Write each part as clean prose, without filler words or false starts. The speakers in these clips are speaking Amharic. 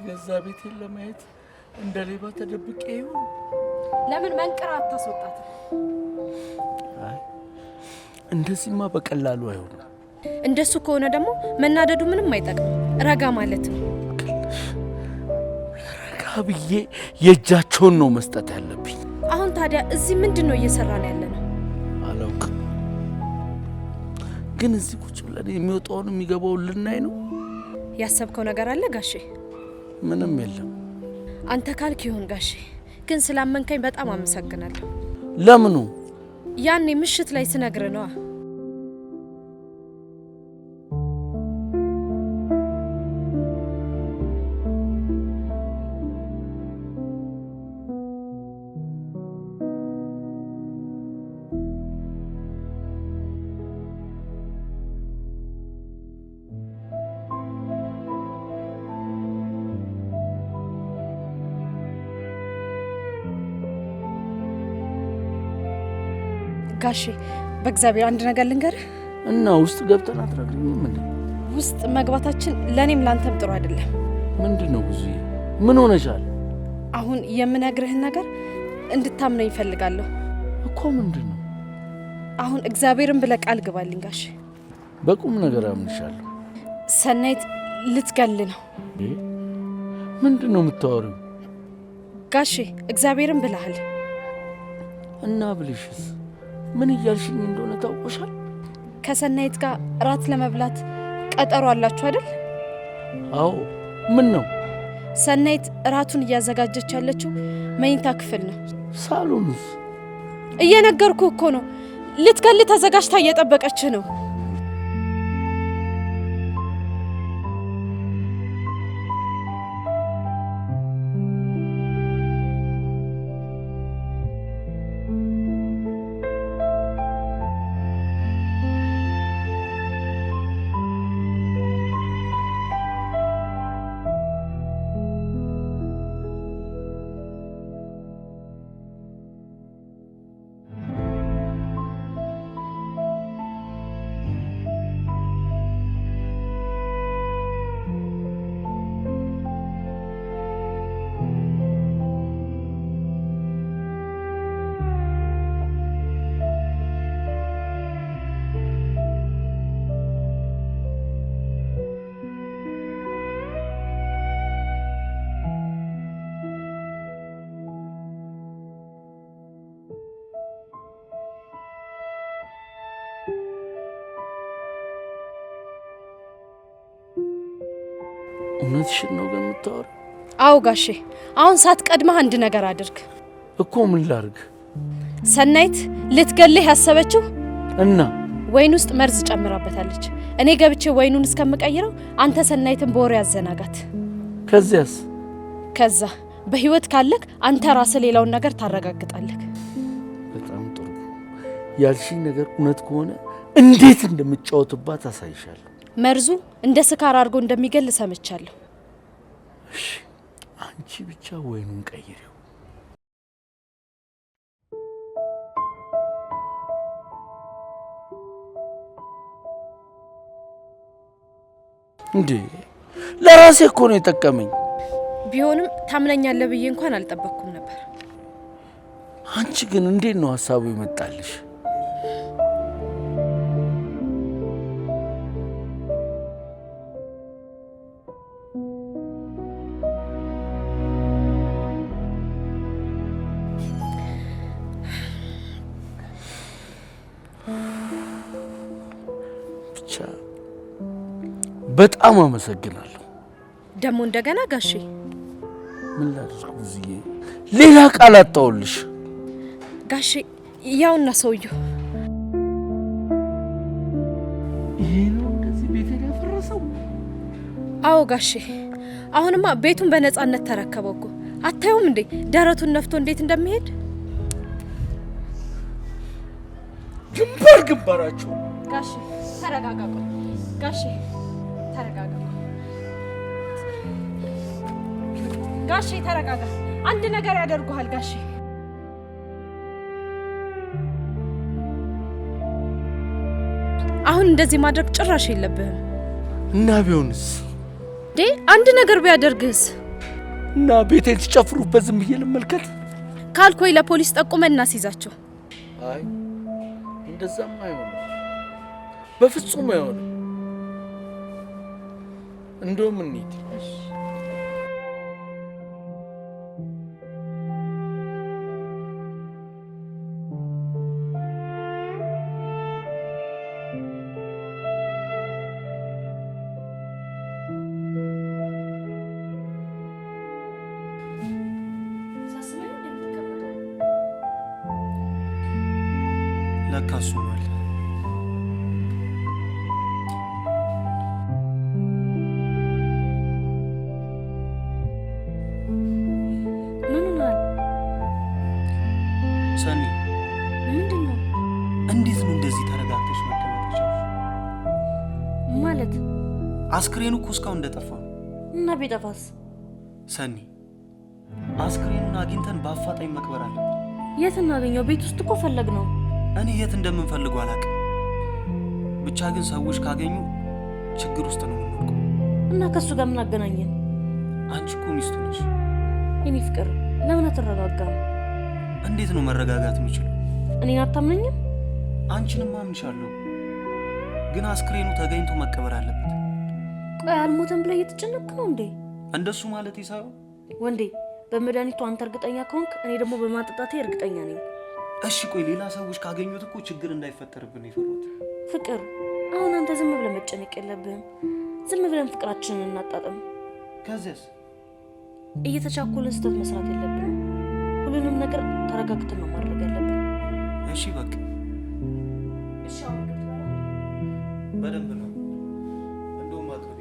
የገዛ ቤቴን ለማየት እንደ ሌባ ተደብቄ ይሁን? ለምን መንቅራ አታስወጣት? አይ እንደዚህማ በቀላሉ አይሆንም። እንደሱ ከሆነ ደግሞ መናደዱ ምንም አይጠቅም። ረጋ ማለት ነው። ረጋ ብዬ የእጃቸውን ነው መስጠት ያለብኝ። አሁን ታዲያ እዚህ ምንድነው እየሰራን ያለነው? አላውቅም፣ ግን እዚህ ቁጭ ብለን የሚወጣውን የሚገባውን ልናይ ነው። ያሰብከው ነገር አለ ጋሼ? ምንም የለም። አንተ ካልክ ይሁን ጋሼ፣ ግን ስላመንከኝ በጣም አመሰግናለሁ። ለምኑ? ያኔ ምሽት ላይ ስነግር ነዋ። ጋሼ በእግዚአብሔር አንድ ነገር ልንገርህ። እና ውስጥ ገብተን አትነግሪኝም እንዴ? ውስጥ መግባታችን ለኔም ላንተም ጥሩ አይደለም። ምንድነው? ብዙዬ ምን ሆነሻል? አሁን የምነግርህን ነገር እንድታምነኝ እፈልጋለሁ እኮ። ምንድነው? አሁን እግዚአብሔርን ብለህ ቃል ግባልኝ ጋሼ። በቁም ነገር አምንሻለሁ። ሰናይት ልትገል ነው። ምንድነው የምታወሪው? ጋሼ እግዚአብሔርን ብለሃል። እና ብልሽስ ምን እያልሽኝ እንደሆነ ታውቆሻል? ከሰናይት ጋር ራት ለመብላት ቀጠሮ አላችሁ አይደል? አዎ። ምን ነው? ሰናይት ራቱን እያዘጋጀች ያለችው መኝታ ክፍል ነው። ሳሎንስ? እየነገርኩ እኮ ነው። ልትገል ተዘጋጅታ እየጠበቀች ነው። እውነትሽን ነው የምታወሪው? አዎ ጋሼ፣ አሁን ሳትቀድመህ አንድ ነገር አድርግ እኮ። ምን ላድርግ? ሰናይት ልትገልህ ያሰበችው እና ወይን ውስጥ መርዝ ጨምራበታለች። እኔ ገብቼ ወይኑን እስከምቀይረው አንተ ሰናይትን በወሬ ያዘናጋት። ከዚያስ? ከዛ በህይወት ካለክ አንተ ራስህ ሌላውን ነገር ታረጋግጣለህ። በጣም ጥሩ። ያልሽኝ ነገር እውነት ከሆነ እንዴት እንደምጫወትባት አሳይሻለሁ። መርዙ እንደ ስካር አድርጎ እንደሚገል ሰምቻለሁ። እሺ፣ አንቺ ብቻ ወይኑን ቀይሪው። እንዴ ለራሴ እኮ ነው የጠቀመኝ። ቢሆንም ታምነኛለህ ብዬ እንኳን አልጠበቅኩም ነበር። አንቺ ግን እንዴት ነው ሀሳቡ ይመጣልሽ? ብቻ በጣም አመሰግናለሁ። ደግሞ እንደገና ጋሼ ምን ላድርግ ብዙዬ፣ ሌላ ቃል አጣውልሽ። ጋሼ ያውና ሰውየው ይሄ ነው እንደዚህ ቤቴን ያፈረሰው? አዎ ጋሼ፣ አሁንማ ቤቱን በነፃነት ተረከበው እኮ። አታዩም እንዴ ደረቱን ነፍቶ እንዴት እንደሚሄድ? ግንባር ግንባራቸው። ጋሼ ተረጋጋ። ጋሼ ተረጋጋ። ጋሼ ተረጋጋ። አንድ ነገር ያደርጉሃል ጋሼ። አሁን እንደዚህ ማድረግ ጭራሽ የለብህም። እና ቢሆንስ? አንድ ነገር ቢያደርግስ? እና ቤቴን ሲጨፍሩበት ዝም ብዬ ልመልከት? ካልኮይ ለፖሊስ ጠቁመን እናስይዛቸው። አይ እንደዛም አይሆንም፣ በፍጹም አይሆንም። እንደውም እንሂድ። ለካሱ ማለት ሰኒ፣ ምንድነው? እንዴት ነው እንደዚህ ተረጋግተሽ መቀመጥ ማለት? አስክሬኑ እኮ እስካሁን እንደጠፋ ነው። እና ቢጠፋስ? ሰኒ፣ አስክሬኑን አግኝተን በአፋጣኝ መቅበር አለብን። የት እናገኘው? ቤት ውስጥ እኮ ፈለግ ነው። እኔ የት እንደምንፈልገው አላውቅም። ብቻ ግን ሰዎች ካገኙ ችግር ውስጥ ነው የምንወድቀው። እና ከሱ ጋር ምን አገናኘን? አንቺ እኮ ሚስቱ ነሽ። የኔ ፍቅር ለምን አትረጋጋም? እንዴት ነው መረጋጋት የምችለው? እኔን አታምነኝም? አንቺንም አምንሻለሁ፣ ግን አስክሬኑ ተገኝቶ መቀበር አለበት። ቆይ አልሞተም ብለህ እየተጨነቅክ ነው እንዴ? እንደሱ ማለት ይሳው ወንዴ፣ በመድኃኒቱ አንተ እርግጠኛ ከሆንክ እኔ ደግሞ በማጠጣቴ እርግጠኛ ነኝ። እሺ ቆይ ሌላ ሰዎች ካገኙት እኮ ችግር እንዳይፈጠርብን ይፈሩት። ፍቅር፣ አሁን አንተ ዝም ብለህ መጨነቅ የለብህም። ዝም ብለን ፍቅራችንን እናጣጥም። ከዚያስ? እየተቻኮልን ስህተት መስራት የለብንም። ሁሉንም ነገር ተረጋግተን ነው ማድረግ ያለብን። እሺ በቃ እሺ። አሁን በደንብ ነው እንደውም አቅርቢ።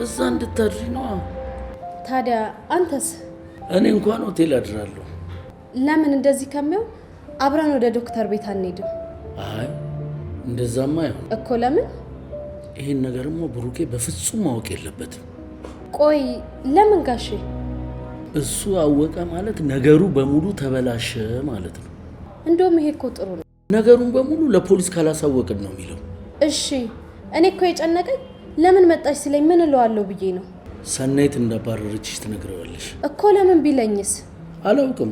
እዛ እንድታድሪ ነው። ታዲያ አንተስ? እኔ እንኳን ሆቴል አድራለሁ። ለምን እንደዚህ ከሚያው አብረን ወደ ዶክተር ቤት አንሄድም? አይ እንደዛማ አይሆን እኮ። ለምን? ይሄን ነገርማ ብሩኬ በፍጹም ማወቅ የለበትም። ቆይ ለምን ጋሼ? እሱ አወቀ ማለት ነገሩ በሙሉ ተበላሸ ማለት ነው። እንደውም ይሄ እኮ ጥሩ ነው። ነገሩን በሙሉ ለፖሊስ ካላሳወቅን ነው የሚለው። እሺ እኔ እኮ የጨነቀኝ ለምን መጣሽ ሲለኝ ምን እለዋለሁ ብዬ ነው። ሰናይት እንዳባረረችሽ ትነግረዋለሽ እኮ። ለምን ቢለኝስ? አላውቅም፣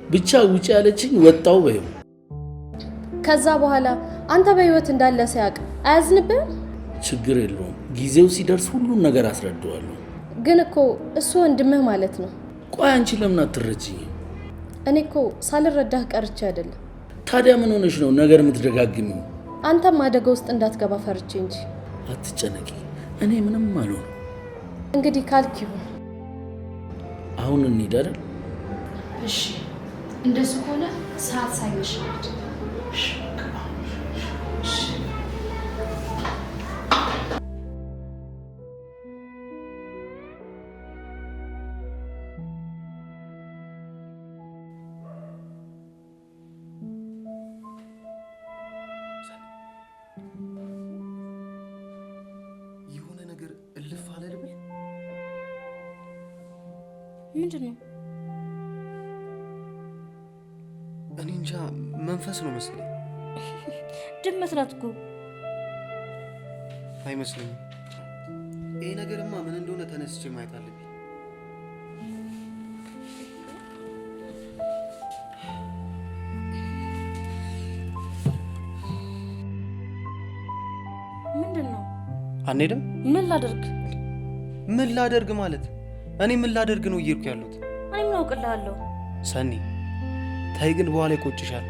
ብቻ ውጪ ያለችኝ ወጣው በይው። ከዛ በኋላ አንተ በህይወት እንዳለ ሲያውቅ አያዝንብህም? ችግር የለውም፣ ጊዜው ሲደርስ ሁሉን ነገር አስረዳዋለሁ። ግን እኮ እሱ ወንድምህ ማለት ነው። ቆይ አንቺ ለምን አትረጂኝም? እኔ እኮ ሳልረዳህ ቀርቼ አይደለም። ታዲያ ምን ሆነሽ ነው ነገር የምትደጋግሚው? አንተም አደጋ ውስጥ እንዳትገባ ፈርቼ እንጂ። አትጨነቂ፣ እኔ ምንም አልሆንም። እንግዲህ ካልክ ይሁን። አሁን እንሂድ አይደል? እሺ እንደሱ ከሆነ ሰዓት ሳይመሽ የሆነ ነገር እልፍ አለ ልበል? ምንድን ነው? እኔ እንጃ፣ መንፈስ ነው መሰለኝ። ድመት ናት እኮ። አይመስለኝም። ይሄ ነገርማ ምን እንደሆነ ተነስቼ ማየት አለብኝ። ምንድን ነው? አንሄድም? ምን ላደርግ? ምን ላደርግ ማለት? እኔ ምን ላደርግ ነው እየሄድኩ ያለሁት? እኔ ምን አውቅልሃለሁ? ሰኒ ታይ፣ ግን በኋላ ይቆጭሻል።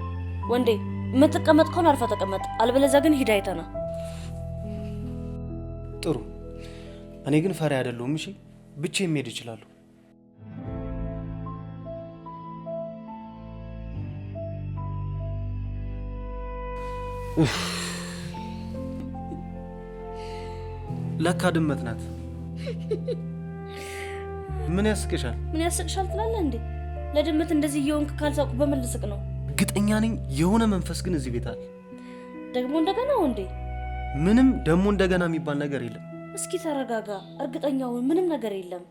ወንዴ የምትቀመጥ ከሆነ አርፈህ ተቀመጥ፣ አልበለዚያ ግን ሂድ አይተና። ጥሩ። እኔ ግን ፈሪ አይደለሁም። እሺ ብቻዬን መሄድ እችላለሁ። ለካ ድመት ናት። ምን ያስቅሻል? ምን ያስቅሻል ትላለህ እንዴ? ለድመት እንደዚህ እየሆንክ ካልሳቁ በምን ልስቅ ነው? እርግጠኛ ነኝ የሆነ መንፈስ ግን እዚህ ቤት አለ። ደግሞ እንደገና እንዴ? ምንም ደግሞ እንደገና የሚባል ነገር የለም። እስኪ ተረጋጋ። እርግጠኛው ምንም ነገር የለም።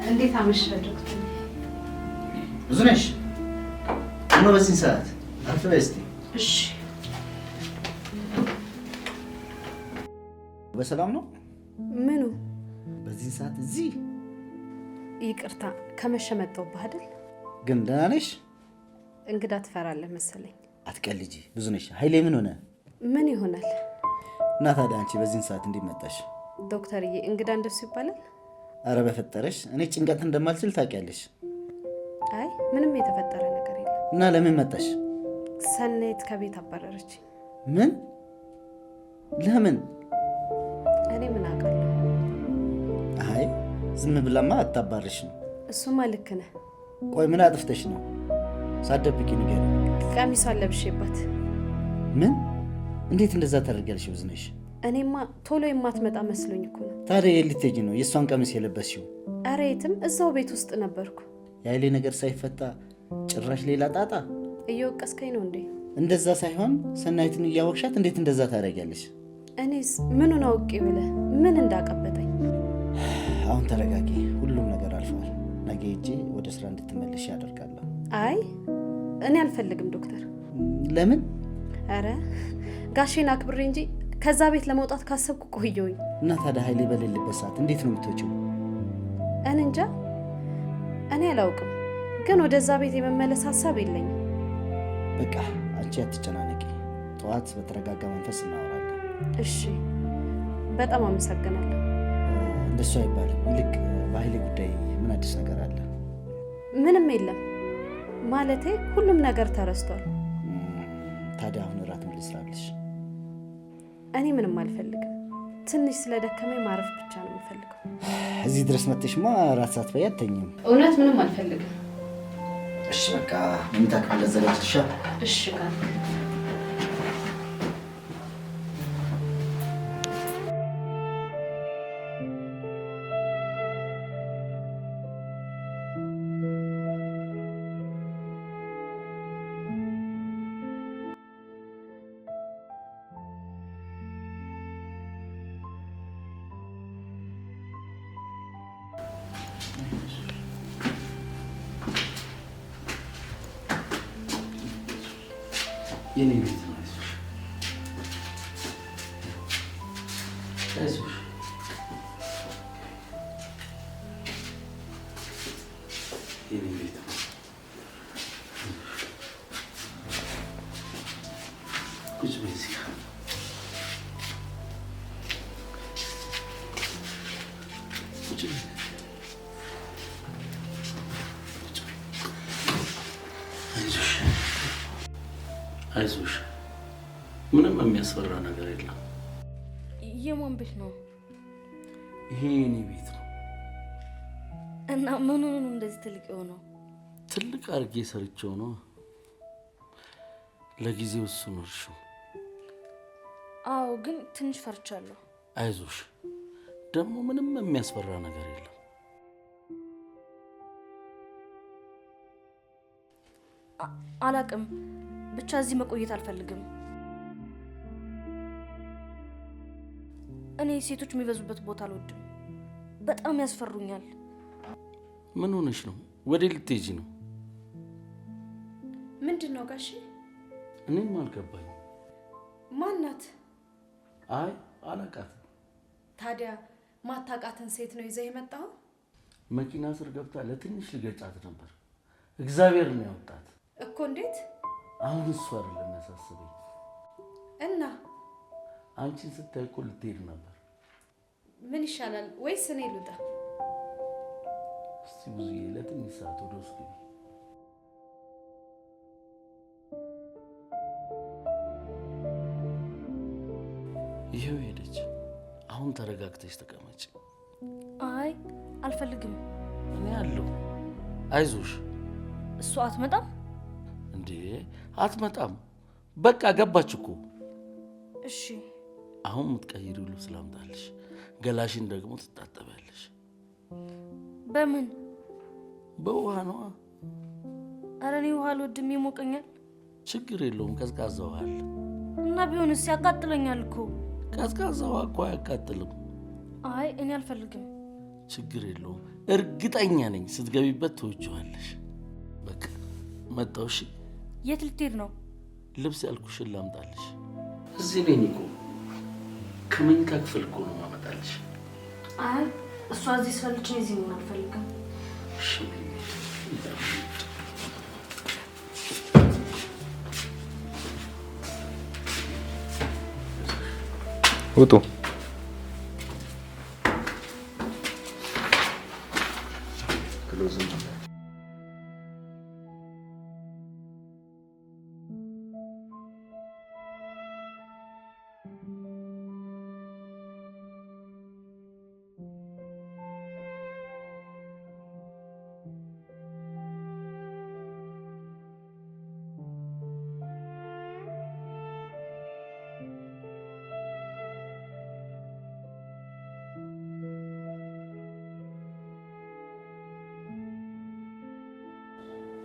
እንዴት አመሸህ ዶክተር? ብዙ ነሽ? እና በዚህ ሰዓት አርፍ በይ እስቲ። እሺ። በሰላም ነው? ምኑ? በዚህ ሰዓት እዚህ? ይቅርታ ከመሸ መጣሁብህ አይደል? ግን ደህና ነሽ? እንግዳ ትፈራለህ መሰለኝ። አትቀልጂ ብዙ ነሽ። ኃይሌ ምን ሆነ? ምን ይሆናል? እና ታዲያ አንቺ በዚህ ሰዓት እንዴት መጣሽ? ዶክተርዬ እንግዳ እንደሱ ይባላል? አረ በፈጠረሽ እኔ ጭንቀት እንደማልችል ታውቂያለሽ። አይ ምንም የተፈጠረ ነገር የለም። እና ለምን መጣሽ? ሰናይት ከቤት አባረረች። ምን? ለምን? እኔ ምን አውቃለሁ? አይ ዝም ብላማ አታባርሽም። እሱማ ልክ ነህ። ቆይ ምን አጥፍተሽ ነው? ሳትደብቂ ንገሪኝ። ቀሚሷን ለብሼባት። ምን? እንዴት እንደዛ ታደርጊያለሽ ብዙነሽ? እኔማ ቶሎ የማትመጣ መስሎኝ እኮ ነው። ታዲያ የት ልትሄጂ ነው የእሷን ቀሚስ የለበስሽው? ኧረ የትም፣ እዛው ቤት ውስጥ ነበርኩ። የኃይሌ ነገር ሳይፈታ ጭራሽ ሌላ ጣጣ። እየወቀስከኝ ነው እንዴ? እንደዛ ሳይሆን ሰናይትን እያወቅሻት እንዴት እንደዛ ታደርጊያለሽ? እኔስ ምኑን አውቄ ብለህ ምን እንዳቀበጠኝ። አሁን ተረጋጊ፣ ሁሉም ነገር አልፏል። ነገ ሄጄ ወደ ስራ እንድትመለሽ ያደርጋለሁ። አይ እኔ አልፈልግም ዶክተር። ለምን? አረ ጋሼን አክብሬ እንጂ ከዛ ቤት ለመውጣት ካሰብኩ ቆየሁኝ። እና ታዲያ ኃይሌ በሌለበት ሰዓት እንዴት ነው የምትወጪው? እኔ እንጃ፣ እኔ አላውቅም፣ ግን ወደዛ ቤት የመመለስ ሀሳብ የለኝም። በቃ አንቺ አትጨናነቂ፣ ጠዋት በተረጋጋ መንፈስ እናወራለን። እሺ፣ በጣም አመሰግናለሁ። እንደሱ አይባልም። ይልቅ በኃይሌ ጉዳይ ምን አዲስ ነገር አለ? ምንም የለም። ማለቴ ሁሉም ነገር ተረስቷል። ታዲያ አሁን እራት ምን ልስራልሽ? እኔ ምንም አልፈልግም። ትንሽ ስለደከመኝ ማረፍ ብቻ ነው የምፈልገው። እዚህ ድረስ መጥተሽማ እራት ሳትበይ አትተኝም። እውነት ምንም አልፈልግም። እሺ በቃ መኝታ ክፍል አዘጋጅተሻል? እሺ ጋር የኔ ቤት ነው። አይዞሽ የኔ ቤት ነው። ቁጭ በይ እዚህ ጋር። ቁጭ በይ። አይዞሽ አይዞሽ፣ ምንም የሚያስፈራ ነገር የለም። የማን ቤት ነው? ይሄ የኔ ቤት ነው። እና ምን ሆኖ ነው እንደዚህ ትልቅ የሆነው? ትልቅ አድርጌ ሰርቼው ነው። ለጊዜው እሱን እርሺው። አዎ፣ ግን ትንሽ ፈርቻለሁ። አይዞሽ፣ ደግሞ ምንም የሚያስፈራ ነገር የለም። አላቅም፣ ብቻ እዚህ መቆየት አልፈልግም። እኔ ሴቶች የሚበዙበት ቦታ አልወድም። በጣም ያስፈሩኛል። ምን ሆነሽ ነው? ወዴት ልትሄጂ ነው? ምንድን ነው ጋሼ? እኔም አልገባኝ። ማናት? አይ አላውቃትም። ታዲያ ማታውቃትን ሴት ነው ይዘህ የመጣው? መኪና ስር ገብታ ለትንሽ ልገጫት ነበር። እግዚአብሔር ነው ያወጣት እኮ። እንዴት? አሁን እሱ አይደለም ያሳስበኝ። እና አንቺን ስታይ እኮ ልትሄድ ነበር። ምን ይሻላል? ወይስ እኔ ልውጣ? እስቲ ብዙዬ ለትንሽ ሰዓት ወደ ውስጥ ግቢ። ይሄው ሄደች። አሁን ተረጋግተሽ ተቀመጭ። አይ አልፈልግም። እኔ አለሁ። አይዞሽ። እሷ አትመጣም እንዴ? አትመጣም። በቃ ገባች እኮ። እሺ አሁን የምትቀይሪው ልብስ ላምጣልሽ፣ ገላሽን ደግሞ ትታጠቢያለሽ። በምን? በውሃ ነዋ። ኧረ እኔ ውሃ አልወድም፣ ይሞቀኛል። ችግር የለውም፣ ቀዝቃዛ ውሃ አለ። እና ቢሆንስ ያቃጥለኛል እኮ። ቀዝቃዛ ውሃ እኮ አያቃጥልም። አይ እኔ አልፈልግም። ችግር የለውም፣ እርግጠኛ ነኝ ስትገቢበት ትወጂዋለሽ። በቃ መጣሁ። እሺ የት ልትሄድ ነው? ልብስ ያልኩሽን ላምጣልሽ። እዚህ ነኝ እኮ፣ ከመኝታ ክፍል እኮ ነው ማመጣልሽ። አይ እሷ እዚህ ስፈልች እዚህ መሆን አልፈልግም። እሺ ውጡ።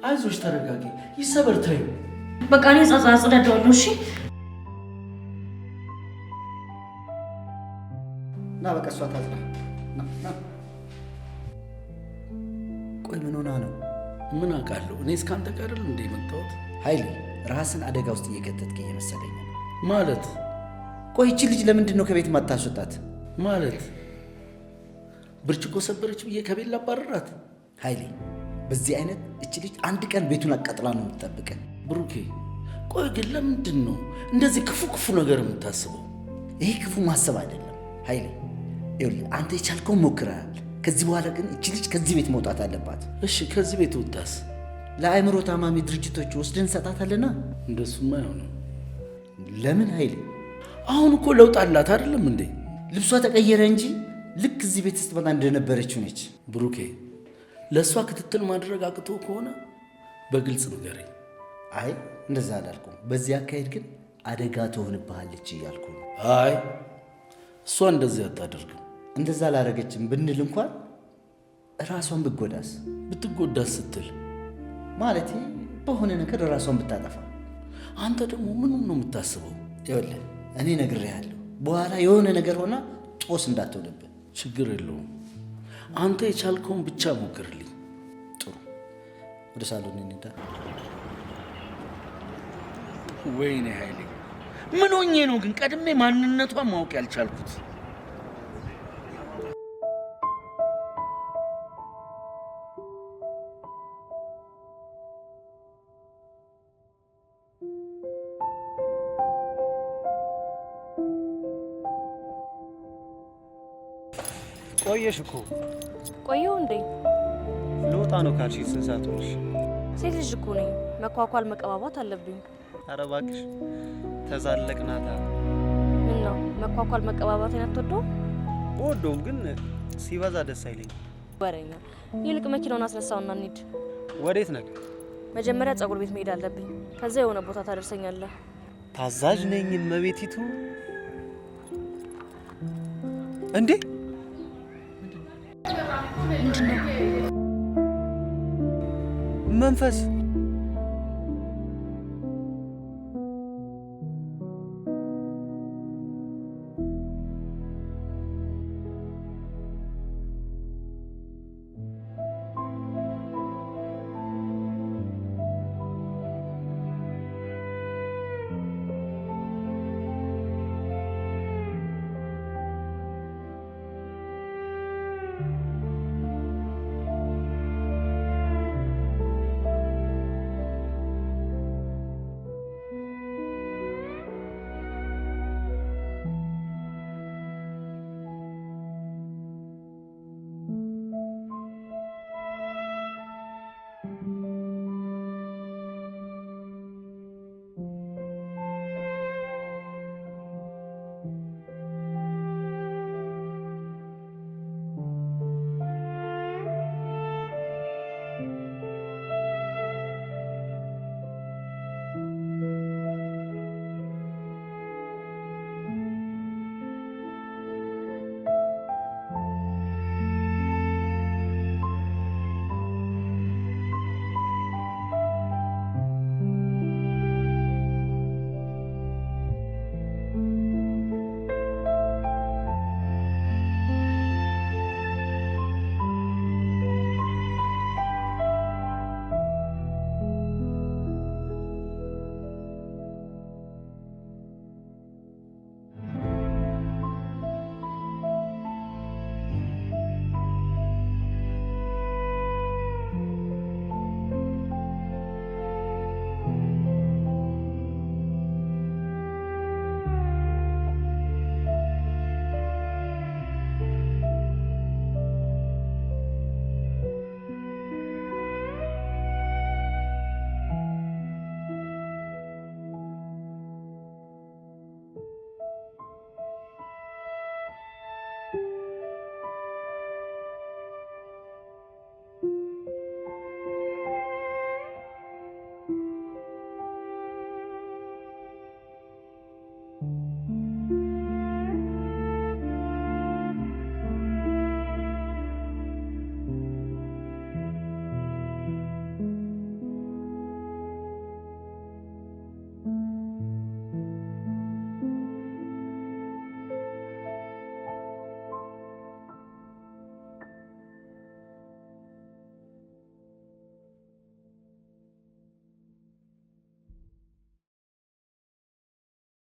አይዞሽ፣ ተረጋጊ። ይሰበር ታዩ። በቃ እኔ አጸዳዳዋለሁ። እሺ ና በቃ እሷ ታዝና። ቆይ ምን ሆና ነው? ምን አውቃለሁ እኔ እስካንተ ጋር አይደል እንደ መጣሁት። ኃይሌ ራስን አደጋ ውስጥ እየከተትክ እየመሰለኝ ነው። ማለት ቆይ እቺ ልጅ ለምንድን ነው ከቤት ማታስወጣት? ማለት ብርጭቆ ሰበረች ብዬ ከቤት ላባረራት? ኃይሌ በዚህ አይነት እቺ ልጅ አንድ ቀን ቤቱን አቃጥላ ነው የምትጠብቀን። ብሩኬ ቆይ ግን ለምንድን ነው እንደዚህ ክፉ ክፉ ነገር የምታስበው? ይሄ ክፉ ማሰብ አይደለም ኃይሌ። ይኸውልህ አንተ የቻልከውን ሞክረሃል። ከዚህ በኋላ ግን እቺ ልጅ ከዚህ ቤት መውጣት አለባት። እሺ ከዚህ ቤት ወጣስ? ለአእምሮ ታማሚ ድርጅቶች ወስደን እንሰጣታለና። እንደሱማ አይሆንም። ለምን ኃይሌ? አሁን እኮ ለውጥ አላት አይደለም እንዴ? ልብሷ ተቀየረ እንጂ ልክ እዚህ ቤት ስትመጣ እንደነበረችው ነች። ብሩኬ ለእሷ ክትትል ማድረግ አቅቶ ከሆነ በግልጽ ንገረኝ። አይ እንደዛ አላልኩም። በዚህ አካሄድ ግን አደጋ ትሆንብሃለች እያልኩ ነው። አይ እሷ እንደዚህ አታደርግም። እንደዛ አላረገችም ብንል እንኳን ራሷን ብትጎዳስ? ብትጎዳስ ስትል ማለት በሆነ ነገር ራሷን ብታጠፋ። አንተ ደግሞ ምኑን ነው የምታስበው? ይኸውልህ እኔ ነግሬሃለሁ፣ በኋላ የሆነ ነገር ሆና ጦስ እንዳትሆንብን። ችግር የለውም። አንተ የቻልከውን ብቻ ሞክርልኝ። ጥሩ፣ ወደ ሳሎን እንሂድ። ወይኔ ኃይሌ ምን ሆኜ ነው ግን ቀድሜ ማንነቷን ማወቅ ያልቻልኩት? ቆየሽ እኮ። ቆየሁ እንዴ? ልወጣ ነው ካልሽ ስንት ሰዓት ሆነሽ? ሴት ልጅ እኮ ነኝ፣ መኳኳል መቀባባት አለብኝ። ኧረ እባክሽ ተዛለቅናታ። ምን ነው መኳኳል መቀባባት አትወደው? ወደውም ግን ሲበዛ ደስ አይለኝ። ወሬኛ። ይልቅ መኪናውን አስነሳውና እንሂድ። ወዴት ነህ? መጀመሪያ ጸጉር ቤት መሄድ አለብኝ። ከዛ የሆነ ቦታ ታደርሰኛለህ። ታዛዥ ነኝ እመቤቲቱ። እንዴ መንፈስ